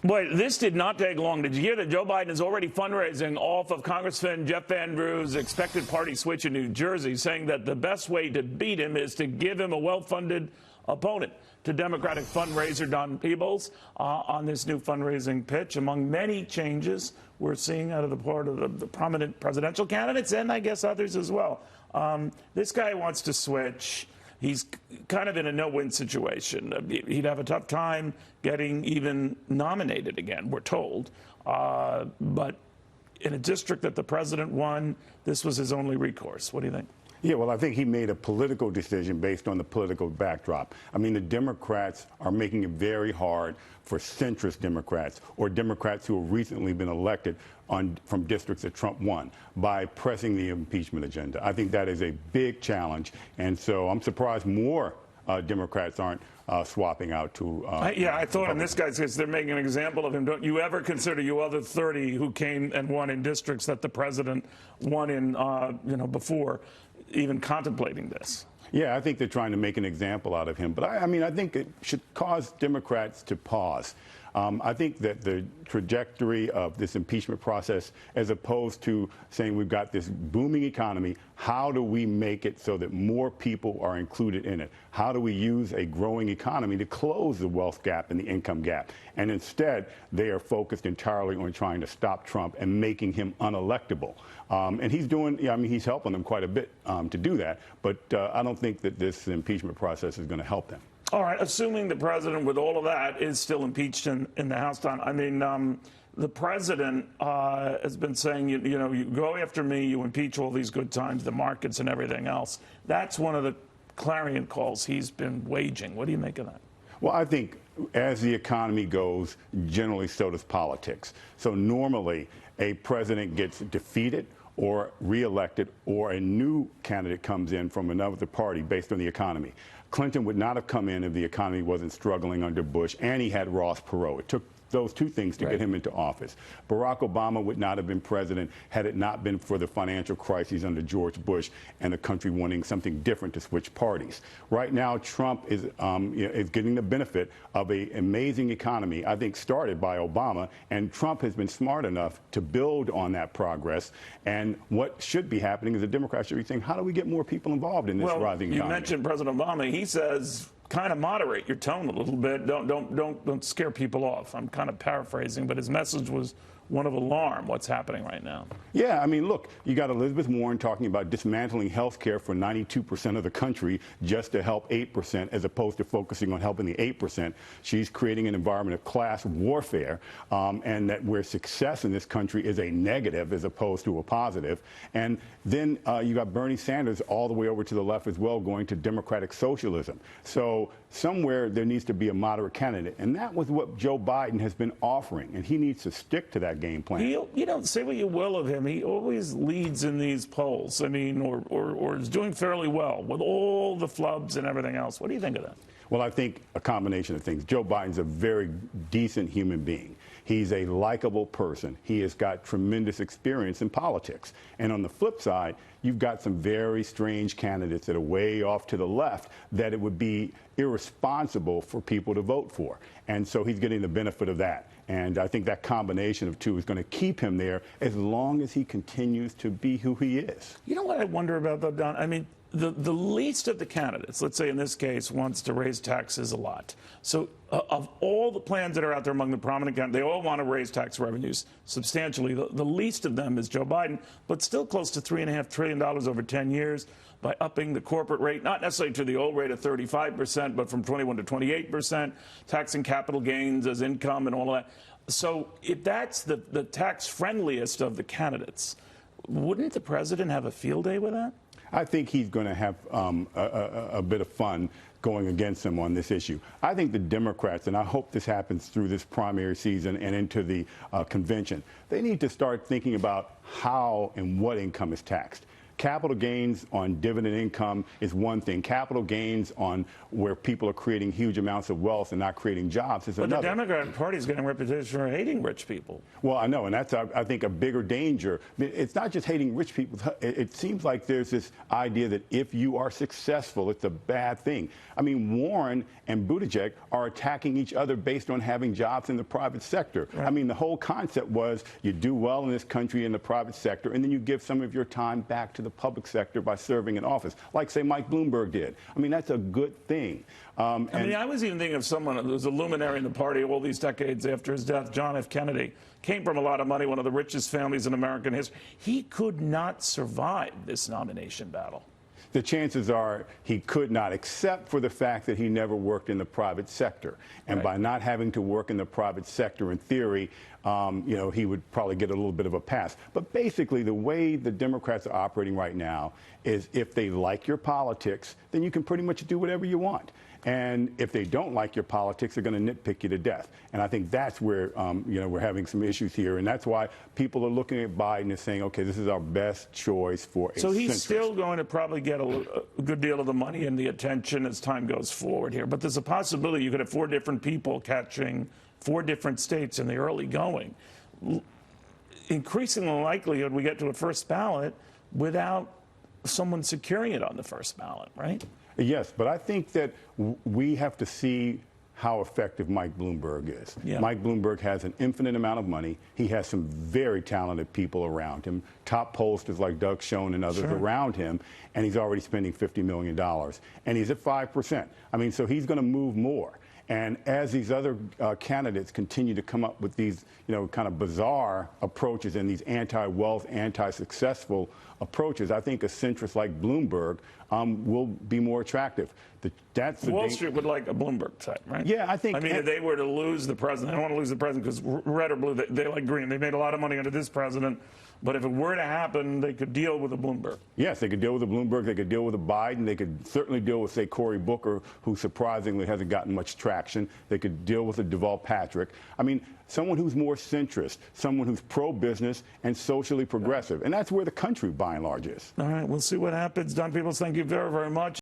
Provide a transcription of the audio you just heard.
Boy, this did not take long. Did you hear that Joe Biden is already fundraising off of Congressman Jeff Andrews' expected party switch in New Jersey, saying that the best way to beat him is to give him a well-funded opponent? To Democratic fundraiser Don Peebles on this new fundraising pitch, among many changes we're seeing out of the part of the prominent presidential candidates and I guess others as well. This guy wants to switch. He's kind of in a no-win situation. He'd have a tough time getting even nominated again, we're told. But in a district that the president won, this was his only recourse. What do you think? Yeah, well, I think he made a political decision based on the political backdrop. I mean, the Democrats are making it very hard for centrist Democrats or Democrats who have recently been elected from districts that Trump won by pressing the impeachment agenda. I think that is a big challenge. And so I'm surprised more Democrats aren't swapping out to. Yeah, I thought in this guy's case, they're making an example of him. Don't you ever consider you other 30 who came and won in districts that the president won in, before even contemplating this? Yeah, I think they're trying to make an example out of him. But I mean, I think it should cause Democrats to pause. I think that the trajectory of this impeachment process, as opposed to saying we've got this booming economy, how do we make it so that more people are included in it? How do we use a growing economy to close the wealth gap and the income gap? And instead, they are focused entirely on trying to stop Trump and making him unelectable. And he's doing, I mean, he's helping them quite a bit to do that. But I don't think that this impeachment process is going to help them. All right, assuming the president, with all of that, is still impeached in the House, Don, I mean, the president has been saying, you go after me, you impeach all these good times, the markets and everything else. That's one of the clarion calls he's been waging. What do you make of that? Well, I think as the economy goes, generally so does politics. So normally a president gets defeated or reelected, or a new candidate comes in from another party based on the economy. Clinton would not have come in if the economy wasn't struggling under Bush, and he had Ross Perot. It took those two things to get him into office. Barack Obama would not have been president had it not been for the financial crises under George Bush and the country wanting something different to switch parties. Right now, Trump is getting the benefit of an amazing economy, I think started by Obama, and Trump has been smart enough to build on that progress. And what should be happening is the Democrats should be saying, how do we get more people involved in this rising economy? You mentioned President Obama. He says, kind of moderate your tone a little bit. Don't scare people off. I'm kind of paraphrasing, but his message was one of alarm. What's happening right now? Yeah, I mean, look, you got Elizabeth Warren talking about dismantling health care for 92% of the country just to help 8%, as opposed to focusing on helping the 8%. She's creating an environment of class warfare, and that where success in this country is a negative as opposed to a positive. And then you got Bernie Sanders all the way over to the left as well, going to democratic socialism. So somewhere there needs to be a moderate candidate, and that was what Joe Biden has been offering, and he needs to stick to that game plan. You don't say what you will of him. He always leads in these polls. I mean, or is doing fairly well with all the flubs and everything else. What do you think of that? Well, I think a combination of things. Joe Biden's a very decent human being. He's a likable person. He has got tremendous experience in politics. And on the flip side, you've got some very strange candidates that are way off to the left that it would be irresponsible for people to vote for. And so he's getting the benefit of that. And I think that combination of two is going to keep him there as long as he continues to be who he is. You know what I wonder about, though, Don? I mean, the least of the candidates, let's say in this case, wants to raise taxes a lot. So of all the plans that are out there among the prominent candidates, they all want to raise tax revenues substantially. The least of them is Joe Biden, but still close to $3.5 trillion over 10 years by upping the corporate rate, not necessarily to the old rate of 35%, but from 21 to 28%, taxing capital gains as income and all of that. So if that's the tax friendliest of the candidates, wouldn't the president have a field day with that? I think he's going to have a bit of fun going against him on this issue. I think the Democrats, and I hope this happens through this primary season and into the convention, they need to start thinking about how and what income is taxed. capital gains on dividend income is one thing. Capital gains on where people are creating huge amounts of wealth and not creating jobs is But another. the Democratic Party is getting a reputation for hating rich people. Well, I know, and that's, I think, a bigger danger. It's not just hating rich people. It seems like there's this idea that if you are successful, it's a bad thing. I mean, Warren and Buttigieg are attacking each other based on having jobs in the private sector. Right. I mean, the whole concept was you do well in this country in the private sector, and then you give some of your time back to the public sector by serving in office, like, say, Mike Bloomberg did. I mean, that's a good thing. I mean, I was even thinking of someone who was a luminary in the party all these decades after his death, John F. Kennedy. Came from a lot of money, one of the richest families in American history. He could not survive this nomination battle. The chances are he could not, except for the fact that he never worked in the private sector. And right. By not having to work in the private sector, in theory, you know, he would probably get a little bit of a pass. But basically, the way the Democrats are operating right now is if they like your politics, then you can pretty much do whatever you want. And if they don't like your politics, they're going to nitpick you to death. And I think that's where, you know, we're having some issues here. And that's why people are looking at Biden and saying, OK, this is our best choice for a So he's centrist. still going to probably get a good deal of the money and the attention as time goes forward here. But there's a possibility you could have 4 different people catching 4 different states in the early going. Increasing the likelihood we get to a first ballot without someone securing it on the first ballot, right? Yes, but I think that we have to see how effective Mike Bloomberg is. Yeah. Mike Bloomberg has an infinite amount of money. He has some very talented people around him, top pollsters like Doug Schoen and others around him, and he's already spending $50 million. And he's at 5%. I mean, so he's going to move more. And as these other candidates continue to come up with these, you know, kind of bizarre approaches and these anti-wealth, anti-successful approaches, I think a centrist like Bloomberg will be more attractive. That's Wall Street would like a Bloomberg type, right? Yeah, I think. I mean, if they were to lose the president, they don't want to lose the president because red or blue, they like green. They made a lot of money under this president. But if it were to happen, they could deal with a Bloomberg. Yes, they could deal with a Bloomberg. They could deal with a Biden. They could certainly deal with, say, Cory Booker, who surprisingly hasn't gotten much traction. They could deal with a Deval Patrick. I mean, someone who's more centrist, someone who's pro-business and socially progressive. And that's where the country, by and large, is. All right, we'll see what happens. Don Peebles, thank you very, very much.